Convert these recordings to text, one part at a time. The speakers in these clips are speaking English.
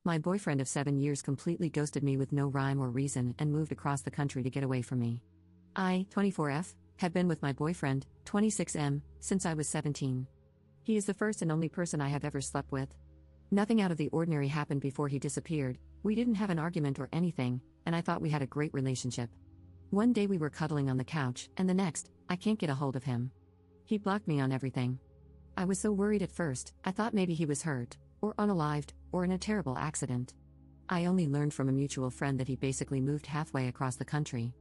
My boyfriend of 7 years completely ghosted me with no rhyme or reason and moved across the country to get away from me. I, 24F, have been with my boyfriend, 26M, since I was 17. He is the first and only person I have ever slept with. Nothing out of the ordinary happened before he disappeared. We didn't have an argument or anything, and I thought we had a great relationship. One day we were cuddling on the couch, and the next, I can't get a hold of him. He blocked me on everything. I was so worried at first, I thought maybe he was hurt, or unalived, or in a terrible accident. I only learned from a mutual friend that he basically moved halfway across the country.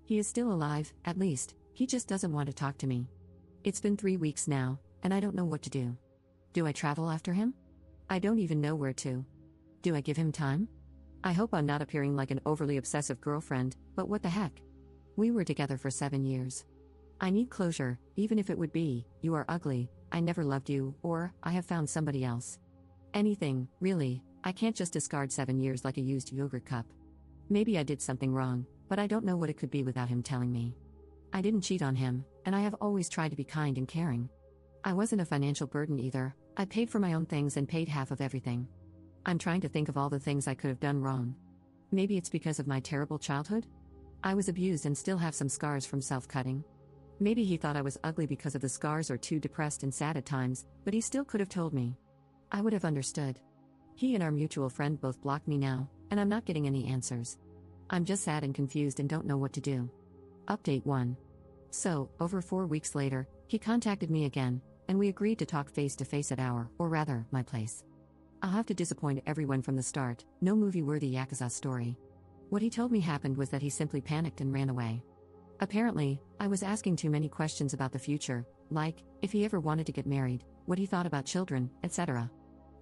He is still alive, at least, he just doesn't want to talk to me. It's been 3 weeks now, and I don't know what to do. Do I travel after him? I don't even know where to. Do I give him time? I hope I'm not appearing like an overly obsessive girlfriend, but what the heck? We were together for 7 years. I need closure, even if it would be, you are ugly, I never loved you, or, I have found somebody else. Anything, really, I can't just discard 7 years like a used yogurt cup. Maybe I did something wrong, but I don't know what it could be without him telling me. I didn't cheat on him, and I have always tried to be kind and caring. I wasn't a financial burden either, I paid for my own things and paid half of everything. I'm trying to think of all the things I could have done wrong. Maybe it's because of my terrible childhood? I was abused and still have some scars from self-cutting. Maybe he thought I was ugly because of the scars or too depressed and sad at times, but he still could have told me. I would have understood. He and our mutual friend both blocked me now, and I'm not getting any answers. I'm just sad and confused and don't know what to do. Update 1. So, over 4 weeks later, he contacted me again, and we agreed to talk face to face at our, or rather, my place. I'll have to disappoint everyone from the start, no movie-worthy Yakuza story. What he told me happened was that he simply panicked and ran away. Apparently, I was asking too many questions about the future, like, if he ever wanted to get married, what he thought about children, etc.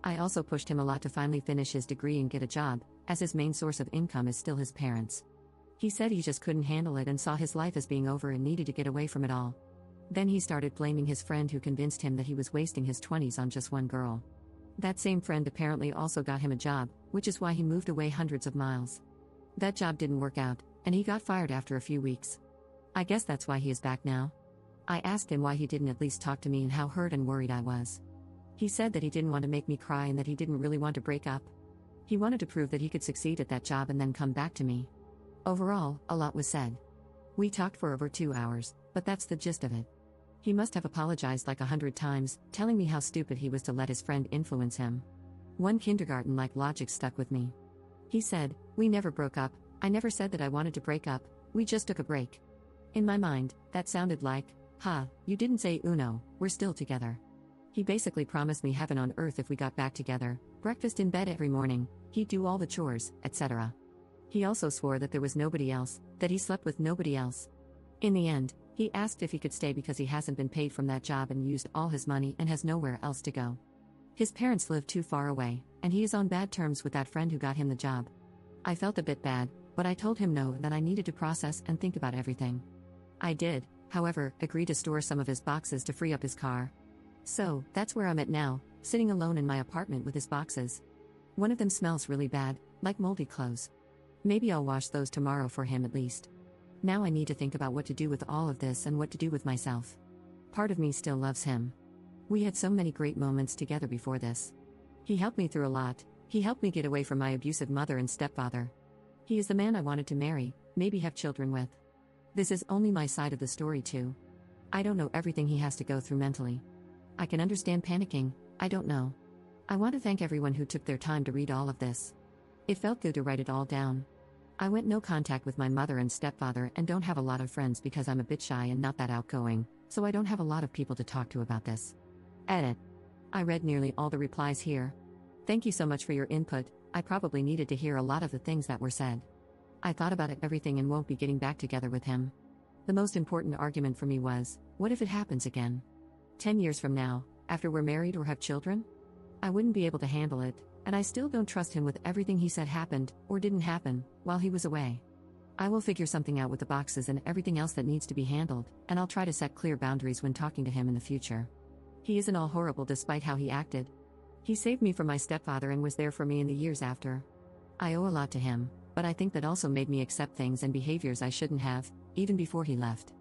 I also pushed him a lot to finally finish his degree and get a job, as his main source of income is still his parents. He said he just couldn't handle it and saw his life as being over and needed to get away from it all. Then he started blaming his friend who convinced him that he was wasting his 20s on just one girl. That same friend apparently also got him a job, which is why he moved away hundreds of miles. That job didn't work out, and he got fired after a few weeks. I guess that's why he is back now. I asked him why he didn't at least talk to me and how hurt and worried I was. He said that he didn't want to make me cry and that he didn't really want to break up. He wanted to prove that he could succeed at that job and then come back to me. Overall, a lot was said. We talked for over 2 hours, but that's the gist of it. He must have apologized like 100 times, telling me how stupid he was to let his friend influence him. One kindergarten-like logic stuck with me. He said, "We never broke up, I never said that I wanted to break up, we just took a break." In my mind, that sounded like, you didn't say uno, we're still together. He basically promised me heaven on earth if we got back together, breakfast in bed every morning, he'd do all the chores, etc. He also swore that there was nobody else, that he slept with nobody else. In the end, he asked if he could stay because he hasn't been paid from that job and used all his money and has nowhere else to go. His parents live too far away, and he is on bad terms with that friend who got him the job. I felt a bit bad, but I told him no, that I needed to process and think about everything. I did, however, agree to store some of his boxes to free up his car. So, that's where I'm at now, sitting alone in my apartment with his boxes. One of them smells really bad, like moldy clothes. Maybe I'll wash those tomorrow for him at least. Now I need to think about what to do with all of this and what to do with myself. Part of me still loves him. We had so many great moments together before this. He helped me through a lot, he helped me get away from my abusive mother and stepfather. He is the man I wanted to marry, maybe have children with. This is only my side of the story too. I don't know everything he has to go through mentally. I can understand panicking, I don't know. I want to thank everyone who took their time to read all of this. It felt good to write it all down. I went no contact with my mother and stepfather and don't have a lot of friends because I'm a bit shy and not that outgoing, so I don't have a lot of people to talk to about this. Edit. I read nearly all the replies here. Thank you so much for your input, I probably needed to hear a lot of the things that were said. I thought about everything and won't be getting back together with him. The most important argument for me was, what if it happens again? 10 years from now, after we're married or have children? I wouldn't be able to handle it, and I still don't trust him with everything he said happened, or didn't happen, while he was away. I will figure something out with the boxes and everything else that needs to be handled, and I'll try to set clear boundaries when talking to him in the future. He isn't all horrible despite how he acted. He saved me from my stepfather and was there for me in the years after. I owe a lot to him, but I think that also made me accept things and behaviors I shouldn't have, even before he left.